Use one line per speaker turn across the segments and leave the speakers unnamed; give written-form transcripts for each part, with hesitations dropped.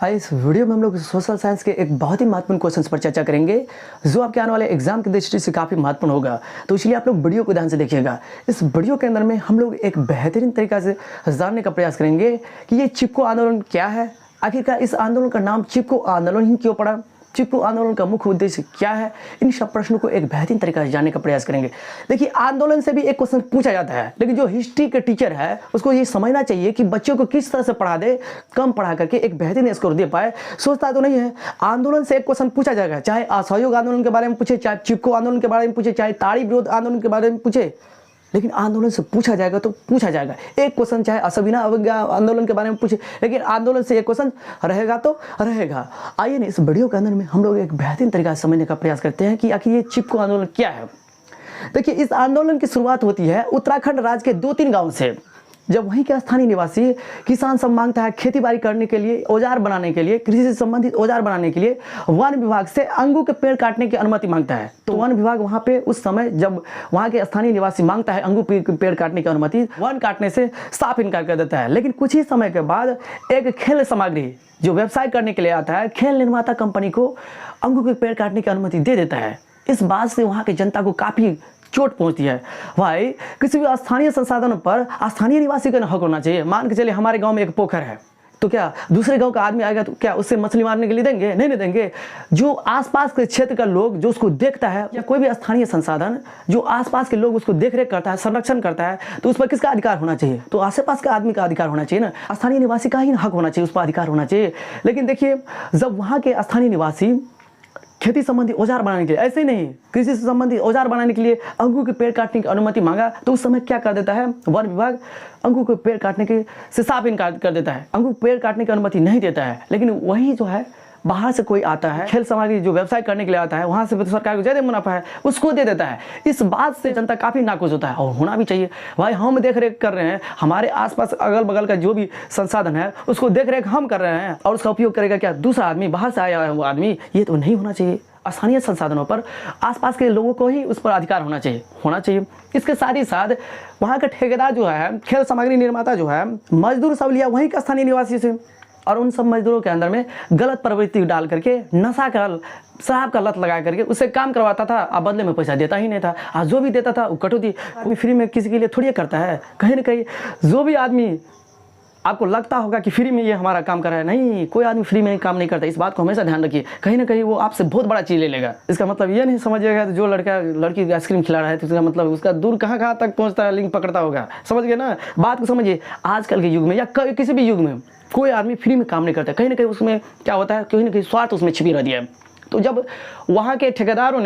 हाय, इस वीडियो में हम लोग सोशल साइंस के एक बहुत ही महत्वपूर्ण क्वेश्चन पर चर्चा करेंगे जो आपके आने वाले एग्जाम की दृष्टि से काफ़ी महत्वपूर्ण होगा। तो इसलिए आप लोग वीडियो को ध्यान से देखिएगा। इस वीडियो के अंदर में हम लोग एक बेहतरीन तरीका से जानने का प्रयास करेंगे कि ये चिपको आंदोलन क्या है, आखिरकार इस आंदोलन का नाम चिपको आंदोलन ही क्यों पड़ा, चिपको आंदोलन का मुख्य उद्देश्य क्या है। इन सब प्रश्नों को एक बेहतरीन तरीका से जानने का प्रयास करेंगे। देखिए, आंदोलन से भी एक क्वेश्चन पूछा जाता है, लेकिन जो हिस्ट्री के टीचर है उसको ये समझना चाहिए कि बच्चों को किस तरह से पढ़ा दे, कम पढ़ा करके एक बेहतरीन स्कोर दे पाए। सोचता तो नहीं है, आंदोलन से एक क्वेश्चन पूछा जाएगा, चाहे असहयोग आंदोलन के बारे में पूछे, चाहे चिपको आंदोलन के बारे में पूछे, चाहे ताड़ी विरोध आंदोलन के बारे में पूछे, लेकिन आंदोलन से पूछा जाएगा तो पूछा जाएगा। एक क्वेश्चन चाहे असविना अवज्ञा आंदोलन के बारे में पूछे, लेकिन आंदोलन से एक क्वेश्चन रहेगा तो रहेगा। आइए ना, इस वीडियो के अंदर में हम लोग एक बेहतरीन तरीका से समझने का प्रयास करते हैं कि आखिर ये चिपको आंदोलन क्या है। देखिए, इस आंदोलन की शुरुआत होती है उत्तराखंड राज्य के 2-3 गाँव से, जब वहीं के स्थानीय निवासी किसान सब मांगता है खेती बाड़ी करने के लिए, औजार बनाने के लिए, कृषि से संबंधित औजार बनाने के लिए वन विभाग से अंगू के पेड़ काटने की अनुमति मांगता है। तो वन विभाग वहां पे उस समय जब वहां के स्थानीय निवासी मांगता है अंगू पेड़ काटने की अनुमति, वन काटने से साफ इनकार कर देता है। लेकिन कुछ ही समय के बाद एक खेल सामग्री जो व्यवसाय करने के लिए आता है, खेल निर्माता कंपनी को अंगू के पेड़ काटने की अनुमति दे देता है। इस बात से वहां की जनता को काफी चोट पहुंचती है। भाई, किसी भी स्थानीय संसाधनों पर स्थानीय निवासी का हक होना चाहिए। मान के चलिए हमारे गांव में एक पोखर है, तो क्या दूसरे गांव का आदमी आएगा तो क्या उससे मछली मारने के लिए देंगे? नहीं देंगे। जो आसपास के क्षेत्र का लोग जो उसको देखता है, या कोई भी स्थानीय संसाधन जो आसपास के लोग उसको देखरेख करता है, संरक्षण करता है, तो उस पर किसका अधिकार होना चाहिए? तो आसपास के आदमी का अधिकार होना चाहिए ना, स्थानीय निवासी का ही हक होना चाहिए, उस पर अधिकार होना चाहिए। लेकिन देखिए, जब वहाँ के स्थानीय निवासी खेती संबंधी औजार बनाने के लिए, ऐसे ही नहीं, कृषि से संबंधित औजार बनाने के लिए अंगू के पेड़ काटने की अनुमति मांगा, तो उस समय क्या कर देता है वन विभाग? अंगू के पेड़ काटने के से साफ इनकार कर देता है, अंगू पेड़ काटने की अनुमति नहीं देता है। लेकिन वही जो है बाहर से कोई आता है, खेल सामग्री जो व्यवसाय करने के लिए आता है, वहां से तो सरकार को ज्यादा मुनाफा है, उसको दे देता है। इस बात से जनता काफी नाखुश होता है, और होना भी चाहिए। भाई, हम देख रेख कर रहे हैं, हमारे आसपास अगल बगल का जो भी संसाधन है उसको देख रेख हम कर रहे हैं, और उसका उपयोग करेगा क्या दूसरा आदमी, बाहर से आया है वो आदमी? ये तो नहीं होना चाहिए। स्थानीय संसाधनों पर आसपास के लोगों को ही उस पर अधिकार होना चाहिए। इसके साथ ही साथ वहाँ का ठेकेदार जो है, खेल सामग्री निर्माता जो है, मजदूर सब लिया वहीं का स्थानीय निवासी से, और उन सब मजदूरों के अंदर में गलत प्रवृत्ति डाल करके नशा का, शराब का लत लगा करके उससे काम करवाता था, अब बदले में पैसा देता ही नहीं था। आज जो भी देता था वो कटौती। कोई फ्री में किसी के लिए थोड़ी करता है। कहीं ना कहीं जो भी आदमी, आपको लगता होगा कि फ्री में ये हमारा काम कर रहा है, नहीं, कोई आदमी फ्री में काम नहीं करता। इस बात को हमेशा ध्यान रखिए। कहीं ना कहीं वो आपसे बहुत बड़ा चीज़ ले लेगा। इसका मतलब ये नहीं समझिएगा जो लड़का लड़की आइसक्रीम खिला रहा है तो उसका मतलब उसका दूर कहाँ तक पहुँचता है, लिंक पकड़ता होगा। समझ गए ना बात को? समझिए, आजकल के युग में या किसी भी युग में कोई आदमी फ्री में काम नहीं करता। कहीं ना कहीं उसमें क्या होता है, कहीं ना कहीं स्वार्थ उसमें छिपी रहती है। तो जब वहाँ के ठेकेदारों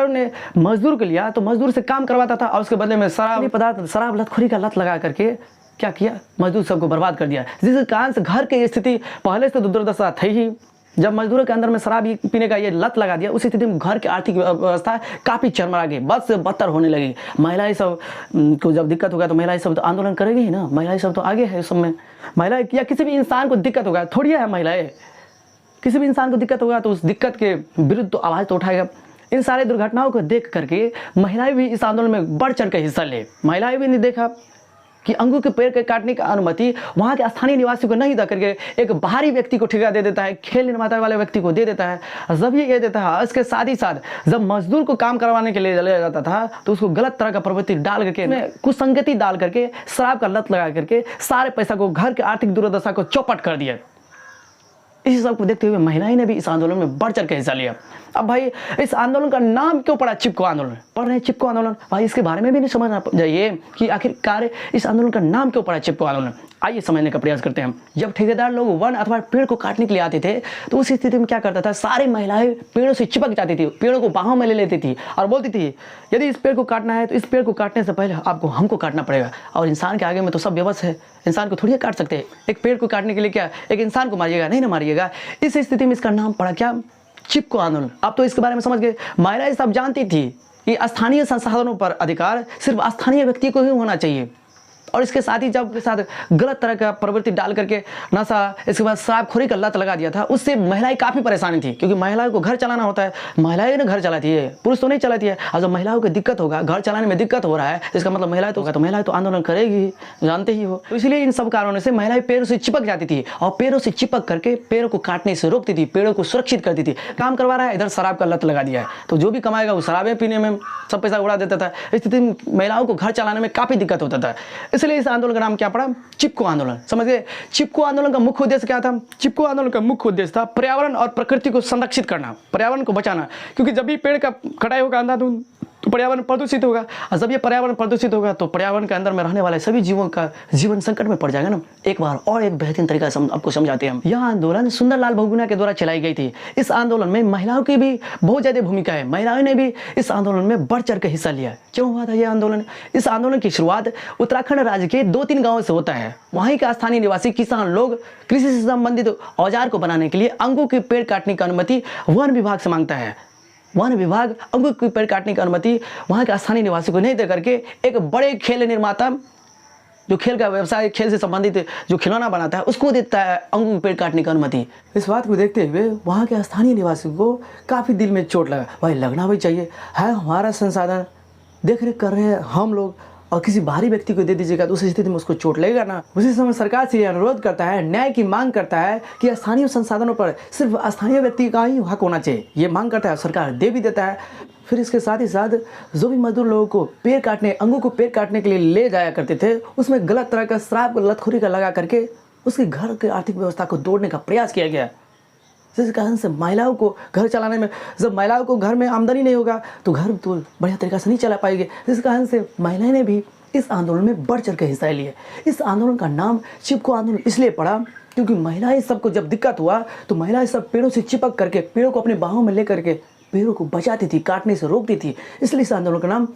ने मजदूर को लिया, तो मजदूर से काम करवाता था, और उसके बदले में शराब लतखोरी का लत लगा करके क्या किया, मजदूर सबको बर्बाद कर दिया। जिस कारण से घर की स्थिति पहले से तो दुर्दशा थी ही। जब मजदूरों के अंदर में शराब पीने का ये लत लगा दिया, उस स्थिति में घर की आर्थिक व्यवस्था काफ़ी चरमरा गई, बद से बदतर होने लगी। महिलाएं सब को जब दिक्कत होगा तो महिलाएं सब तो आंदोलन करेगी ही ना। महिलाएं सब तो आगे है इस समय। महिला या किसी भी इंसान को दिक्कत होगा, थोड़ी है महिलाएं, किसी भी इंसान को दिक्कत होगा तो उस दिक्कत के विरुद्ध तो आवाज़ तो उठाएगा। इन सारे दुर्घटनाओं को देख करके महिलाएं भी इस आंदोलन में बढ़ चढ़ कर हिस्सा ले। महिलाएं भी नहीं देखा कि अंगूर के पेड़ के काटने की अनुमति वहाँ के स्थानीय निवासी को नहीं दे करके एक बाहरी व्यक्ति को ठेका दे देता है, खेल निर्माता वाले व्यक्ति को दे देता है। जब ये देता है, इसके साथ ही साथ जब मजदूर को काम करवाने के लिए ले जाता था तो उसको गलत तरह का प्रवृत्ति डाल करके, कुसंगति डाल करके, शराब का लत लगा करके सारे पैसा को, घर के आर्थिक दुर्दशा को चौपट कर दिया। इसी सब को देखते हुए महिलाएं ने भी इस आंदोलन में बढ़ चढ़ के हिस्सा लिया। अब भाई, इस आंदोलन का नाम क्यों पड़ा चिपको आंदोलन? पढ़ रहे हैं चिपको आंदोलन, भाई इसके बारे में भी नहीं समझना चाहिए कि आखिरकार इस आंदोलन का नाम क्यों पड़ा चिपको आंदोलन। आइए समझने का प्रयास करते हैं। जब ठेकेदार लोग वन अथवा पेड़ को काटने के लिए आते थे, तो उस स्थिति में क्या करता था, सारी महिलाएं पेड़ों से चिपक जाती थी, पेड़ों को बाहों में ले लेती थी और बोलती थी, यदि इस पेड़ को काटना है तो इस पेड़ को काटने से पहले आपको हमको काटना पड़ेगा। और इंसान के आगे में तो सब बेबस है, इंसान को थोड़ी काट सकते हैं। एक पेड़ को काटने के लिए क्या एक इंसान को मारिएगा? नहीं ना मारिएगा। इस स्थिति में इसका नाम पड़ा क्या, चिपको आंदोलन। अब तो इसके बारे में समझ गए। महिलाएं सब जानती थी कि स्थानीय संसाधनों पर अधिकार सिर्फ स्थानीय व्यक्ति को ही होना चाहिए। और इसके साथ ही जब के साथ गलत तरह का प्रवृत्ति डाल करके नशा, इसके बाद शराबखोरी का लत लगा दिया था, उससे महिलाएं काफ़ी परेशानी थी, क्योंकि महिलाओं को घर चलाना होता है, महिलाएं ने घर चलाती है, पुरुष तो नहीं चलाती है। और जब महिलाओं को दिक्कत होगा, घर चलाने में दिक्कत हो रहा है, इसका मतलब महिलाएं तो होगा, तो महिलाएं तो आंदोलन करेगी, जानते ही हो। तो इसलिए इन सब कारणों से महिलाएं पेड़ों से चिपक जाती थी और पेड़ों से चिपक करके पेड़ों को काटने से रोकती थी, पेड़ों को सुरक्षित करती थी। काम करवा रहा है, इधर शराब का लत लगा दिया है, तो जो भी कमाएगा वो शराबें पीने में सब पैसा उड़ा देता था। इस स्थिति में महिलाओं को घर चलाने में काफ़ी दिक्कत होता था। इसलिए इस आंदोलन का नाम क्या पड़ा? चिपको आंदोलन। समझ गए? चिपको आंदोलन का मुख्य उद्देश्य क्या था? चिपको आंदोलन का मुख्य उद्देश्य था पर्यावरण और प्रकृति को संरक्षित करना, पर्यावरण को बचाना, क्योंकि जब भी पेड़ का कटाई होगा अंधाधुंध तो पर्यावरण प्रदूषित होगा, और जब ये पर्यावरण प्रदूषित होगा तो पर्यावरण के अंदर में रहने वाले सभी जीवों का जीवन संकट में पड़ जाएगा ना। एक बार और एक बेहतरीन तरीका से आपको समझाते हैं हम। यह आंदोलन सुंदरलाल बहुगुणा के द्वारा चलाई गई थी। इस आंदोलन में महिलाओं की भी बहुत ज़्यादा भूमिका है, महिलाओं ने भी इस आंदोलन में बढ़ चढ़ कर हिस्सा लिया। क्यों हुआ था यह आंदोलन? इस आंदोलन की शुरुआत उत्तराखंड राज्य के 2-3 गाँवों से होता है। वहीं के स्थानीय निवासी किसान लोग कृषि से संबंधित औजार को बनाने के लिए अंगों के पेड़ काटने की अनुमति वन विभाग से मांगता है। वन विभाग अंगूर के पेड़ काटने की अनुमति वहाँ के स्थानीय निवासी को नहीं दे करके एक बड़े खेल निर्माता, जो खेल का व्यवसाय, खेल से संबंधित जो खिलौना बनाता है, उसको देता है अंगूर के पेड़ काटने की अनुमति। इस बात को देखते हुए वहाँ के स्थानीय निवासी को काफ़ी दिल में चोट लगा। भाई लगना भी चाहिए, है हमारा संसाधन, देख रेख कर रहे हैं हम लोग, और किसी बाहरी व्यक्ति को दे दीजिएगा तो उस स्थिति में उसको चोट लगेगा ना। उसी समय सरकार से यह अनुरोध करता है, न्याय की मांग करता है कि स्थानीय संसाधनों पर सिर्फ स्थानीय व्यक्ति का ही हक होना चाहिए। ये मांग करता है, सरकार दे भी देता है। फिर इसके साथ ही साथ जो भी मजदूर लोगों को पेड़ काटने, अंगों को पेड़ काटने के लिए ले जाया करते थे, उसमें गलत तरह का शराब लतखोरी का लगा करके उसके घर के आर्थिक व्यवस्था को तोड़ने का प्रयास किया गया। जिस कारण से महिलाओं को घर चलाने में, जब महिलाओं को घर में आमदनी नहीं होगा तो घर तो बढ़िया तरीक़ा से नहीं चला पाएंगे। जिस कारण से महिलाएं ने भी इस आंदोलन में बढ़ चढ़ कर हिस्सा लिए। इस आंदोलन का नाम चिपको आंदोलन इसलिए पड़ा क्योंकि महिलाएं सबको जब दिक्कत हुआ तो महिलाएं सब पेड़ों से चिपक करके, पेड़ों को अपने बाहों में लेकर के पेड़ों को बचाती थी, काटने से रोकती थी। इसलिए इस आंदोलन का नाम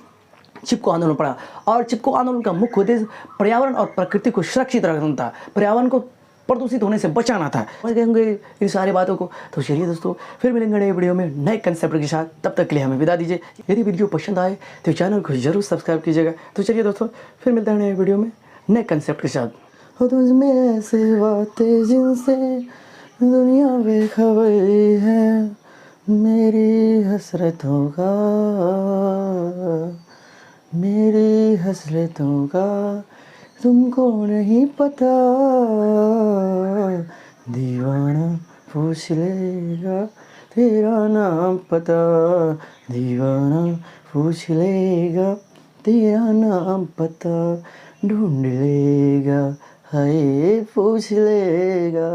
चिपको आंदोलन पड़ा। और चिपको आंदोलन का मुख्य उद्देश्य पर्यावरण और प्रकृति को सुरक्षित रखना था, पर्यावरण को प्रदूषित होने से बचाना था। समझ गए होंगे इन सारी बातों को। तो चलिए दोस्तों, फिर मिलेंगे नए वीडियो में नए कंसेप्ट के साथ। तब तक के लिए हमें विदा दीजिए। यदि वीडियो पसंद आए तो चैनल को जरूर सब्सक्राइब कीजिएगा। तो चलिए दोस्तों, फिर मिलते हैं नए वीडियो में नए कंसेप्ट के साथ। हो तुझ में ऐसे बातें जिनसे दुनिया बेखबर है, मेरी हसरतों का, मेरी हसरतों का तुमको नहीं पता, दीवाना पूछ लेगा तेरा नाम पता, दीवाना पूछ लेगा तेरा नाम पता, ढूंढ लेगा, हाय पूछ लेगा।